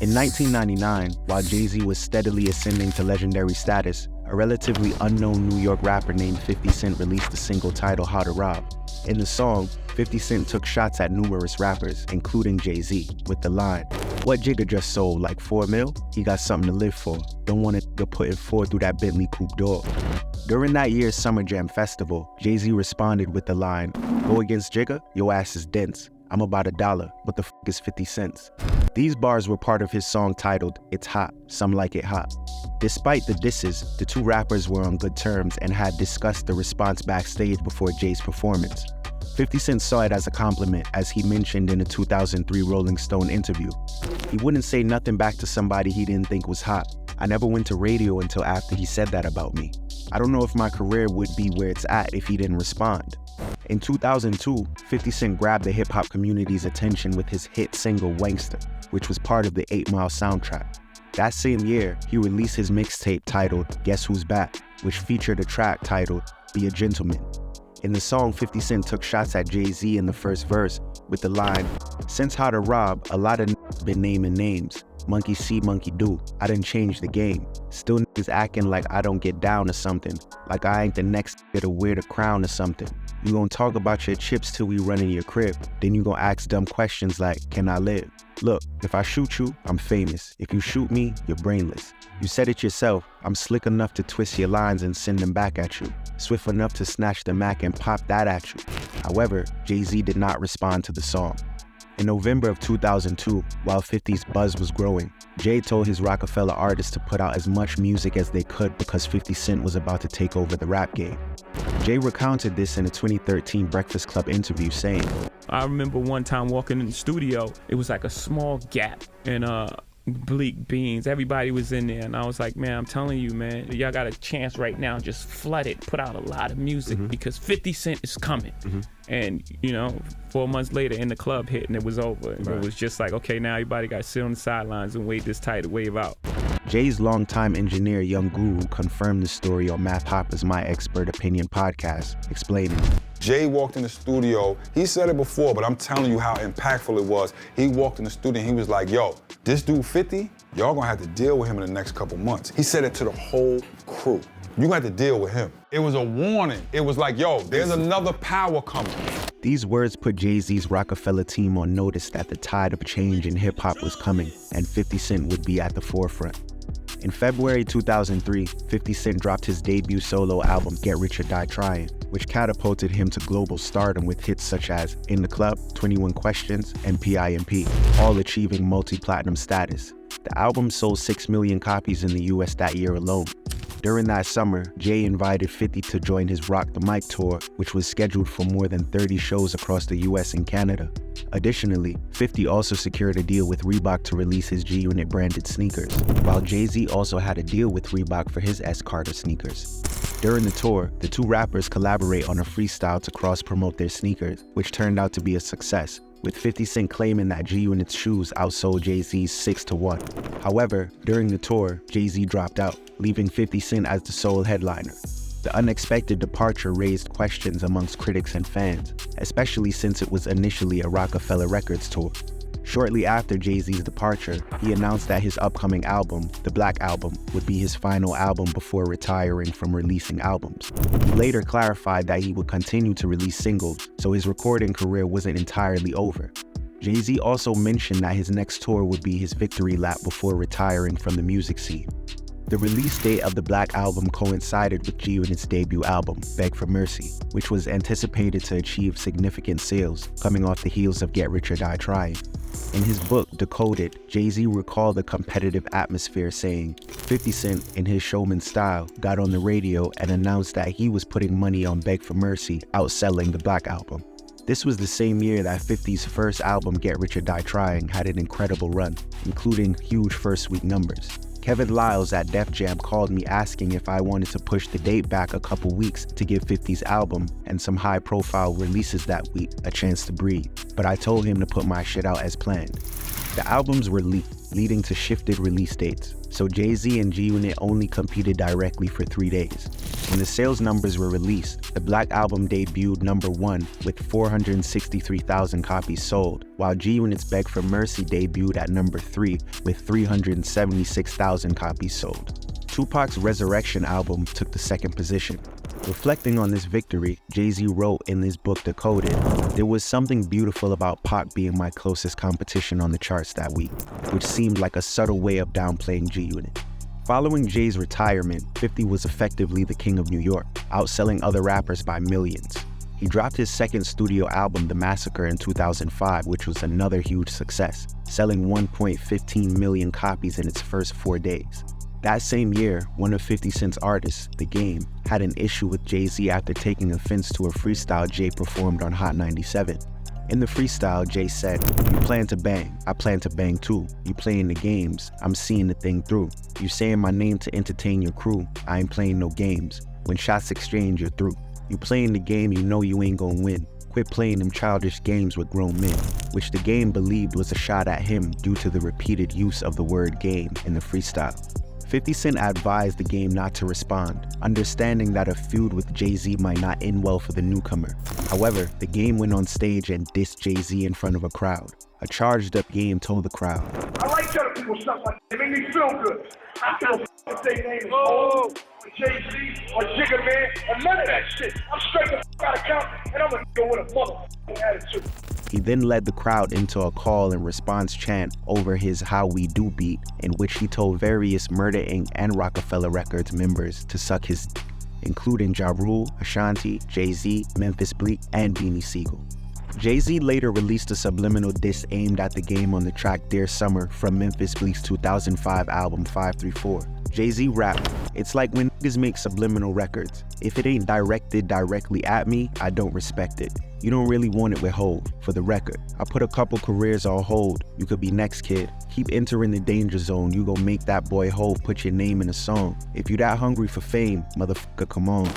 In 1999, while Jay-Z was steadily ascending to legendary status, a relatively unknown New York rapper named 50 Cent released a single titled How to Rob. In the song, 50 Cent took shots at numerous rappers, including Jay-Z, with the line, "What Jigga just sold, like 4 mil? He got something to live for. Don't want to put it 4 through that Bentley coupe door." During that year's Summer Jam Festival, Jay-Z responded with the line, "Go against Jigga? Your ass is dense. I'm about $1. What the f is 50 cents? These bars were part of his song titled It's Hot, Some Like It Hot. Despite the disses, the two rappers were on good terms and had discussed the response backstage before Jay's performance. 50 Cent saw it as a compliment, as he mentioned in a 2003 Rolling Stone interview. He wouldn't say nothing back to somebody he didn't think was hot. I never went to radio until after he said that about me. I don't know if my career would be where it's at if he didn't respond. In 2002, 50 Cent grabbed the hip-hop community's attention with his hit single Wanksta, which was part of the 8 Mile soundtrack. That same year, he released his mixtape titled Guess Who's Back, which featured a track titled Be a Gentleman. In the song, 50 Cent took shots at Jay-Z in the first verse with the line, "Since How to Rob, a lot of niggas been naming names. Monkey see, monkey do. I done changed the game. Still niggas acting like I don't get down or something. Like I ain't the next nigga to wear the crown or something. You gon' talk about your chips till we run in your crib. Then you gon' ask dumb questions like, can I live? Look, if I shoot you, I'm famous. If you shoot me, you're brainless. You said it yourself, I'm slick enough to twist your lines and send them back at you. Swift enough to snatch the Mac and pop that at you." However, Jay-Z did not respond to the song. In November of 2002, while 50's buzz was growing, Jay told his Roc-A-Fella artists to put out as much music as they could because 50 Cent was about to take over the rap game. Jay recounted this in a 2013 Breakfast Club interview saying, "I remember one time walking in the studio, it was like a small gap in Bleak Beans. Everybody was in there, and I was like, man, I'm telling you, man, y'all got a chance right now. Just flood it, put out a lot of music because 50 Cent is coming." And, 4 months later, in the club hit, and it was over. And It was just like, okay, now everybody got to sit on the sidelines and wait this tidal wave out. Jay's longtime engineer, Young Guru, confirmed the story on Math Hopper's My Expert Opinion podcast, explaining, Jay walked in the studio, he said it before, but I'm telling you how impactful it was. He walked in the studio and he was like, yo, this dude 50, y'all gonna have to deal with him in the next couple months. He said it to the whole crew. You gonna have to deal with him. It was a warning. It was like, yo, there's another power coming. These words put Jay-Z's Roc-A-Fella team on notice that the tide of change in hip-hop was coming and 50 Cent would be at the forefront. In February 2003, 50 Cent dropped his debut solo album, Get Rich or Die Trying, which catapulted him to global stardom with hits such as In the Club, 21 Questions, and PIMP, all achieving multi-platinum status. The album sold 6 million copies in the US that year alone. During that summer, Jay invited 50 to join his Rock the Mic tour, which was scheduled for more than 30 shows across the US and Canada. Additionally, 50 also secured a deal with Reebok to release his G-Unit branded sneakers, while Jay-Z also had a deal with Reebok for his S. Carter sneakers. During the tour, the two rappers collaborate on a freestyle to cross-promote their sneakers, which turned out to be a success, with 50 Cent claiming that G-Unit's shoes outsold Jay-Z's 6-1. However, during the tour, Jay-Z dropped out, leaving 50 Cent as the sole headliner. The unexpected departure raised questions amongst critics and fans, especially since it was initially a Roc-A-Fella Records tour. Shortly after Jay-Z's departure, he announced that his upcoming album, The Black Album, would be his final album before retiring from releasing albums. He later clarified that he would continue to release singles, so his recording career wasn't entirely over. Jay-Z also mentioned that his next tour would be his victory lap before retiring from the music scene. The release date of the Black Album coincided with G-Unit's debut album, Beg for Mercy, which was anticipated to achieve significant sales, coming off the heels of Get Rich or Die Trying. In his book, Decoded, Jay-Z recalled the competitive atmosphere, saying, 50 Cent, in his showman style, got on the radio and announced that he was putting money on Beg for Mercy, outselling the Black Album. This was the same year that 50's first album, Get Rich or Die Trying, had an incredible run, including huge first-week numbers. Kevin Liles at Def Jam called me asking if I wanted to push the date back a couple weeks to give 50's album and some high-profile releases that week a chance to breathe, but I told him to put my shit out as planned. The albums were leaked, leading to shifted release dates. So Jay-Z and G-Unit only competed directly for 3 days. When the sales numbers were released, the Black Album debuted #1 with 463,000 copies sold, while G-Unit's Beg for Mercy debuted at #3 with 376,000 copies sold. Tupac's Resurrection album took the second position. Reflecting on this victory, Jay-Z wrote in his book Decoded, "There was something beautiful about Pac being my closest competition on the charts that week, which seemed like a subtle way of downplaying G-Unit." Following Jay's retirement, 50 was effectively the king of New York, outselling other rappers by millions. He dropped his second studio album, The Massacre, in 2005, which was another huge success, selling 1.15 million copies in its first 4 days. That same year, one of 50 Cent's artists, The Game, had an issue with Jay-Z after taking offense to a freestyle Jay performed on Hot 97. In the freestyle, Jay said, "You plan to bang, I plan to bang too. You playing the games, I'm seeing the thing through. You saying my name to entertain your crew, I ain't playing no games. When shots exchange, you're through. You playing the game, you know you ain't gonna win. Quit playing them childish games with grown men," which The Game believed was a shot at him due to the repeated use of the word game in the freestyle. 50 Cent advised The Game not to respond, understanding that a feud with Jay-Z might not end well for the newcomer. However, The Game went on stage and dissed Jay-Z in front of a crowd. A charged-up Game told the crowd, "I like telling people stuff like that. It make me feel good. I feel if their name is Hov, or Jay-Z, or Jigga Man, or none of that shit. I'm straight the out of Compton, and I'm a nigga with a motherfucking attitude." He then led the crowd into a call and response chant over his How We Do beat, in which he told various Murder Inc. and Roc-A-Fella Records members to suck his d, including Ja Rule, Ashanti, Jay-Z, Memphis Bleek, and Beanie Siegel. Jay-Z later released a subliminal diss aimed at The Game on the track Dear Summer from Memphis Bleek's 2005 album 534. Jay-Z rapped, "It's like when niggas make subliminal records. If it ain't directed directly at me, I don't respect it. You don't really want it with Hov. For the record, I put a couple careers on hold. You could be next, kid. Keep entering the danger zone. You gon' make that boy Hov put your name in a song. If you that hungry for fame, motherfucker, come on."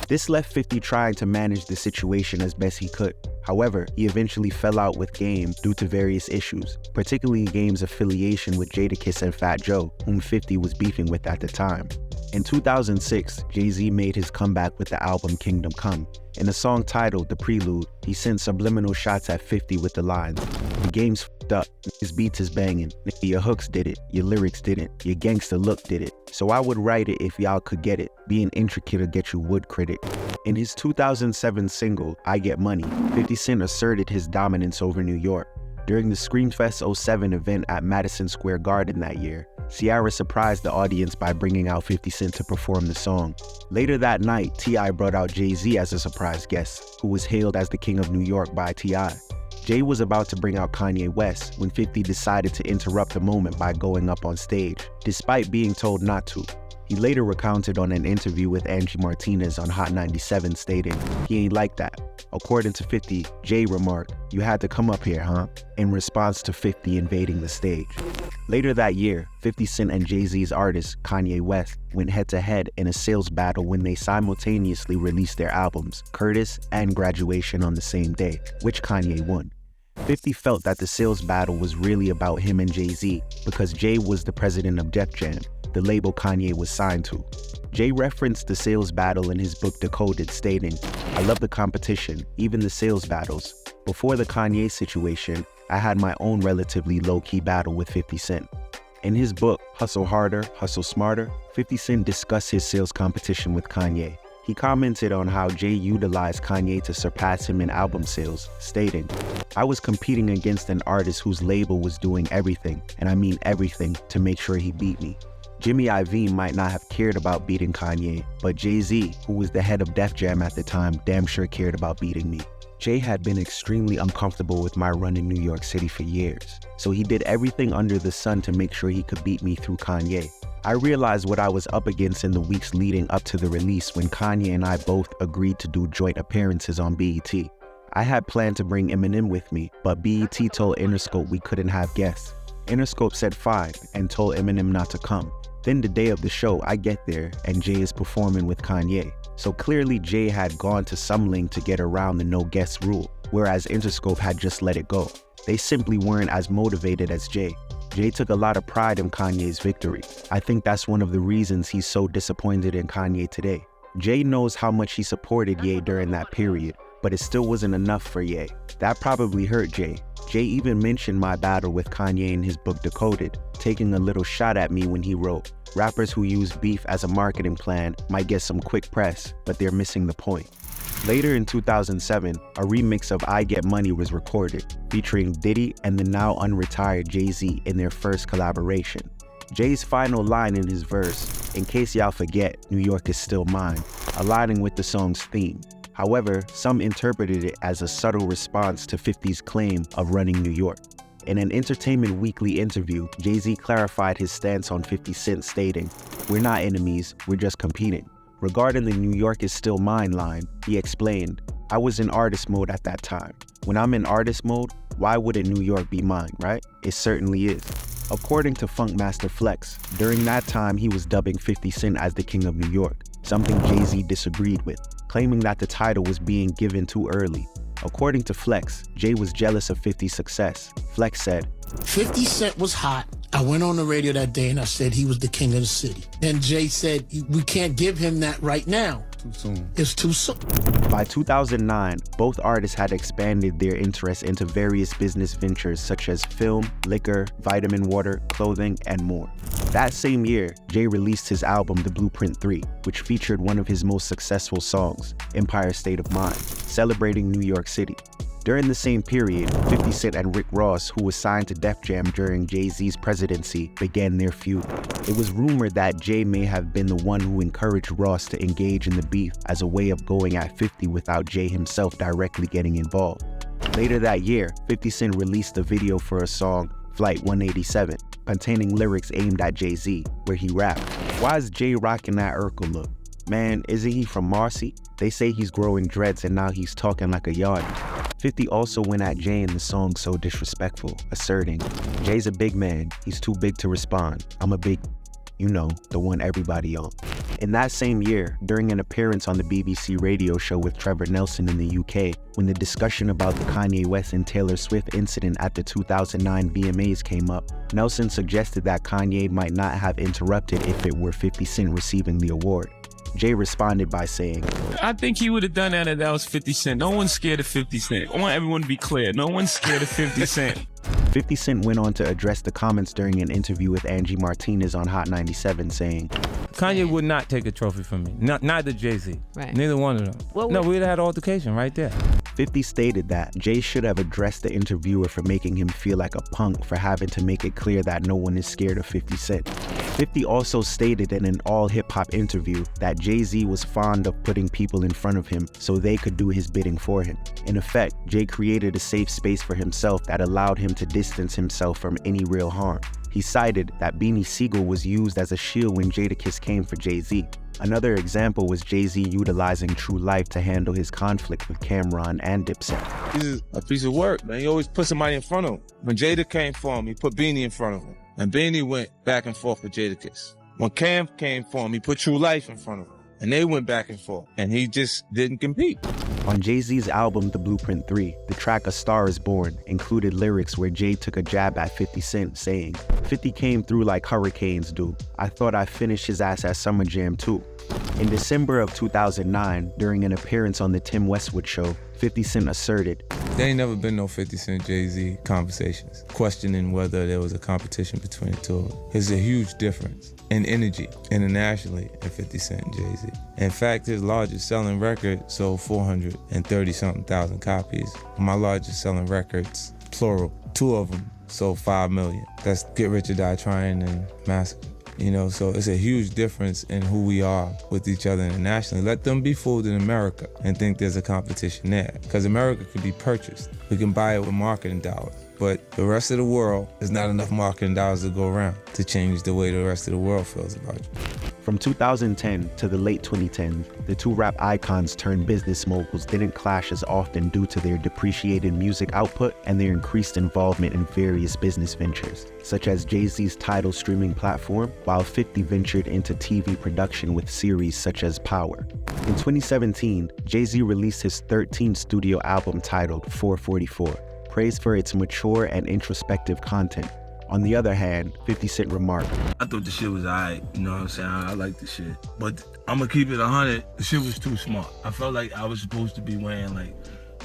This left 50 trying to manage the situation as best he could. However, he eventually fell out with Game due to various issues, particularly Game's affiliation with Jadakiss and Fat Joe, whom 50 was beefing with at the time. In 2006, Jay-Z made his comeback with the album Kingdom Come. In a song titled The Prelude, he sent subliminal shots at 50 with the lines, "The game's f***ed up, his beats is banging, nigga, your hooks did it, your lyrics didn't, your gangsta look did it. So I would write it if y'all could get it, being intricate will get you wood critic." In his 2007 single, I Get Money, 50 Cent asserted his dominance over New York. During the Screamfest 07 event at Madison Square Garden that year, Ciara surprised the audience by bringing out 50 Cent to perform the song. Later that night, T.I. brought out Jay-Z as a surprise guest, who was hailed as the King of New York by T.I. Jay was about to bring out Kanye West when 50 decided to interrupt the moment by going up on stage, despite being told not to. He later recounted on an interview with Angie Martinez on Hot 97 stating, "He ain't like that." According to 50, Jay remarked, "You had to come up here, huh?" in response to 50 invading the stage. Later that year, 50 Cent and Jay-Z's artist, Kanye West, went head-to-head in a sales battle when they simultaneously released their albums, Curtis and Graduation, on the same day, which Kanye won. 50 felt that the sales battle was really about him and Jay-Z because Jay was the president of Def Jam, the label Kanye was signed to. Jay referenced the sales battle in his book Decoded, stating, "I love the competition, even the sales battles. Before the Kanye situation, I had my own relatively low-key battle with 50 Cent." In his book, Hustle Harder, Hustle Smarter, 50 Cent discussed his sales competition with Kanye. He commented on how Jay utilized Kanye to surpass him in album sales, stating, "I was competing against an artist whose label was doing everything, and I mean everything, to make sure he beat me. Jimmy Iovine might not have cared about beating Kanye, but Jay-Z, who was the head of Def Jam at the time, damn sure cared about beating me." Jay had been extremely uncomfortable with my run in New York City for years, so he did everything under the sun to make sure he could beat me through Kanye. I realized what I was up against in the weeks leading up to the release when Kanye and I both agreed to do joint appearances on BET. I had planned to bring Eminem with me, but BET told Interscope we couldn't have guests. Interscope said fine and told Eminem not to come. Then the day of the show, I get there and Jay is performing with Kanye. So clearly Jay had gone to some length to get around the no guest rule, whereas Interscope had just let it go. They simply weren't as motivated as Jay. Jay took a lot of pride in Kanye's victory. I think that's one of the reasons he's so disappointed in Kanye today. Jay knows how much he supported Ye during that period, but it still wasn't enough for Ye. That probably hurt Jay. Jay even mentioned my battle with Kanye in his book Decoded, taking a little shot at me when he wrote, "Rappers who use beef as a marketing plan might get some quick press, but they're missing the point." Later in 2007, a remix of I Get Money was recorded, featuring Diddy and the now unretired Jay-Z in their first collaboration. Jay's final line in his verse, "In case y'all forget, New York is still mine," aligning with the song's theme. However, some interpreted it as a subtle response to 50's claim of running New York. In an Entertainment Weekly interview, Jay-Z clarified his stance on 50 Cent, stating, "We're not enemies, we're just competing." Regarding the New York is still mine line, he explained, "I was in artist mode at that time. When I'm in artist mode, why wouldn't New York be mine, right? It certainly is." According to Funkmaster Flex, during that time he was dubbing 50 Cent as the King of New York, something Jay-Z disagreed with, claiming that the title was being given too early. According to Flex, Jay was jealous of 50's success. Flex said, 50 Cent was hot. I went on the radio that day and I said he was the king of the city. And Jay said, we can't give him that right now. Too soon. It's too soon. By 2009, both artists had expanded their interests into various business ventures such as film, liquor, vitamin water, clothing, and more. That same year, Jay released his album The Blueprint 3, which featured one of his most successful songs, Empire State of Mind, celebrating New York City. During the same period, 50 Cent and Rick Ross, who was signed to Def Jam during Jay-Z's presidency, began their feud. It was rumored that Jay may have been the one who encouraged Ross to engage in the beef as a way of going at 50 without Jay himself directly getting involved. Later that year, 50 Cent released a video for a song, Flight 187, containing lyrics aimed at Jay-Z, where he rapped, "Why is Jay rocking that Urkel look? Man, isn't he from Marcy? They say he's growing dreads and now he's talking like a yardie." 50 also went at Jay in the song So Disrespectful, asserting, "Jay's a big man, he's too big to respond. I'm a big, you know, the one everybody on." In that same year, during an appearance on the BBC radio show with Trevor Nelson in the UK, when the discussion about the Kanye West and Taylor Swift incident at the 2009 VMAs came up, Nelson suggested that Kanye might not have interrupted if it were 50 Cent receiving the award. Jay responded by saying, I think he would have done that if that was 50 Cent. No one's scared of 50 Cent. I want everyone to be clear. No one's scared of 50 Cent. 50 Cent went on to address the comments during an interview with Angie Martinez on Hot 97, saying, Kanye would not take a trophy from me. Neither Jay-Z. Right. Neither one of them. Well, no, we'd have had an altercation right there. 50 stated that Jay should have addressed the interviewer for making him feel like a punk for having to make it clear that no one is scared of 50 Cent. 50 also stated in an all-hip-hop interview that Jay-Z was fond of putting people in front of him so they could do his bidding for him. In effect, Jay created a safe space for himself that allowed him to distance himself from any real harm. He cited that Beanie Siegel was used as a shield when Jadakiss came for Jay-Z. Another example was Jay-Z utilizing True Life to handle his conflict with Cameron and Dipset. He's a piece of work, man. He always put somebody in front of him. When Jada came for him, he put Beanie in front of him. And Beanie went back and forth with Jadakiss. When Cam came for him, he put True Life in front of him. And they went back and forth. And he just didn't compete. On Jay-Z's album The Blueprint 3, the track A Star Is Born included lyrics where Jay took a jab at 50 Cent, saying, 50 came through like hurricanes do. I thought I'd finish his ass at Summer Jam too. In December of 2009, during an appearance on the Tim Westwood Show, 50 Cent asserted, There ain't never been no 50 Cent Jay-Z conversations, questioning whether there was a competition between the two of them. There's a huge difference in energy internationally in 50 Cent and Jay-Z. In fact, his largest selling record sold 430-something thousand copies. My largest selling records, plural, 2 of them sold 5 million. That's Get Rich or Die Trying and Massacre. You know, so it's a huge difference in who we are with each other internationally. Let them be fooled in America and think there's a competition there. Because America could be purchased. We can buy it with marketing dollars. But the rest of the world, there's not enough marketing dollars to go around to change the way the rest of the world feels about you. From 2010 to the late 2010s, the two rap icons turned business moguls didn't clash as often due to their depreciated music output and their increased involvement in various business ventures, such as Jay-Z's Tidal streaming platform, while 50 ventured into TV production with series such as Power. In 2017, Jay-Z released his 13th studio album titled 444, praised for its mature and introspective content. On the other hand, 50 Cent remarked, I thought the shit was alright, you know what I'm saying? I like the shit. But I'm gonna keep it 100. The shit was too smart. I felt like I was supposed to be wearing like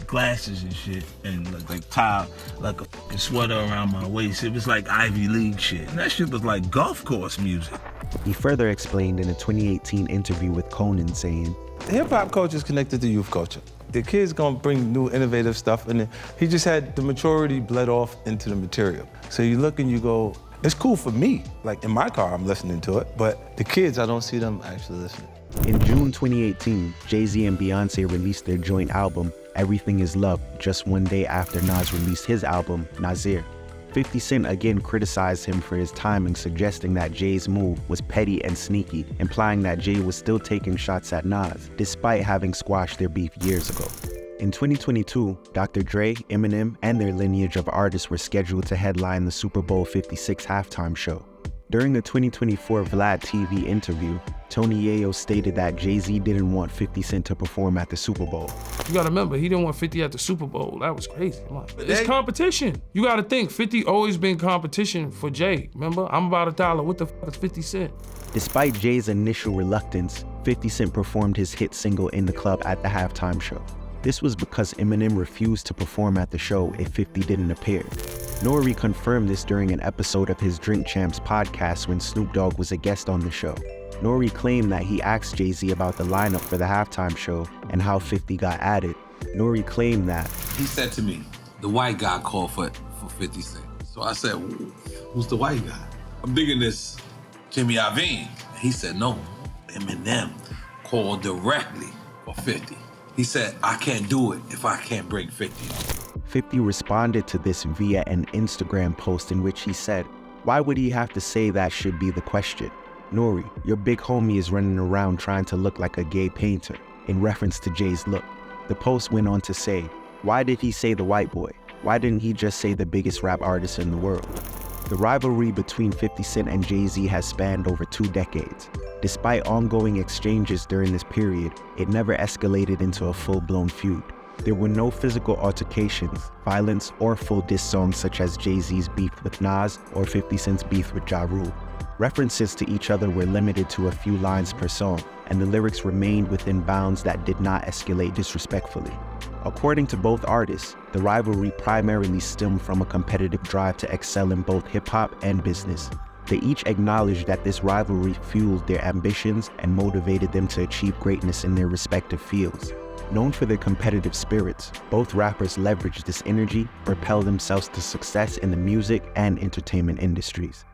glasses and shit and like tie like a fucking sweater around my waist. It was like Ivy League shit. And that shit was like golf course music. He further explained in a 2018 interview with Conan, saying, Hip-hop culture is connected to youth culture. The kid's gonna bring new innovative stuff, and he just had the maturity bled off into the material. So you look and you go, it's cool for me. Like in my car, I'm listening to it, but the kids, I don't see them actually listening. In June 2018, Jay-Z and Beyonce released their joint album, Everything Is Love, just one day after Nas released his album, Nasir. 50 Cent again criticized him for his timing, suggesting that Jay's move was petty and sneaky, implying that Jay was still taking shots at Nas, despite having squashed their beef years ago. In 2022, Dr. Dre, Eminem, and their lineage of artists were scheduled to headline the Super Bowl 56 halftime show. During the 2024 Vlad TV interview, Tony Yayo stated that Jay-Z didn't want 50 Cent to perform at the Super Bowl. You gotta remember, he didn't want 50 at the Super Bowl. That was crazy. Come on. It's competition. You gotta think, 50 always been competition for Jay. Remember, I'm about $1. What the fuck is 50 Cent? Despite Jay's initial reluctance, 50 Cent performed his hit single In the Club at the halftime show. This was because Eminem refused to perform at the show if 50 didn't appear. Nori confirmed this during an episode of his Drink Champs podcast when Snoop Dogg was a guest on the show. Nori claimed that he asked Jay-Z about the lineup for the halftime show and how 50 got added. Nori claimed that he said to me, the white guy called for 50 Cent. So I said, who's the white guy? I'm digging this Jimmy Iovine. He said, no, Eminem called directly for 50. He said, I can't do it if I can't bring 50. 50 responded to this via an Instagram post in which he said, why would he have to say that should be the question? Nori, your big homie is running around trying to look like a gay painter, in reference to Jay's look. The post went on to say, why did he say the white boy? Why didn't he just say the biggest rap artist in the world? The rivalry between 50 Cent and Jay-Z has spanned over 2 decades. Despite ongoing exchanges during this period, it never escalated into a full-blown feud. There were no physical altercations, violence, or full diss songs such as Jay-Z's beef with Nas or 50 Cent's beef with Ja Rule. References to each other were limited to a few lines per song, and the lyrics remained within bounds that did not escalate disrespectfully. According to both artists, the rivalry primarily stemmed from a competitive drive to excel in both hip-hop and business. They each acknowledged that this rivalry fueled their ambitions and motivated them to achieve greatness in their respective fields. Known for their competitive spirits, both rappers leveraged this energy to propel themselves to success in the music and entertainment industries.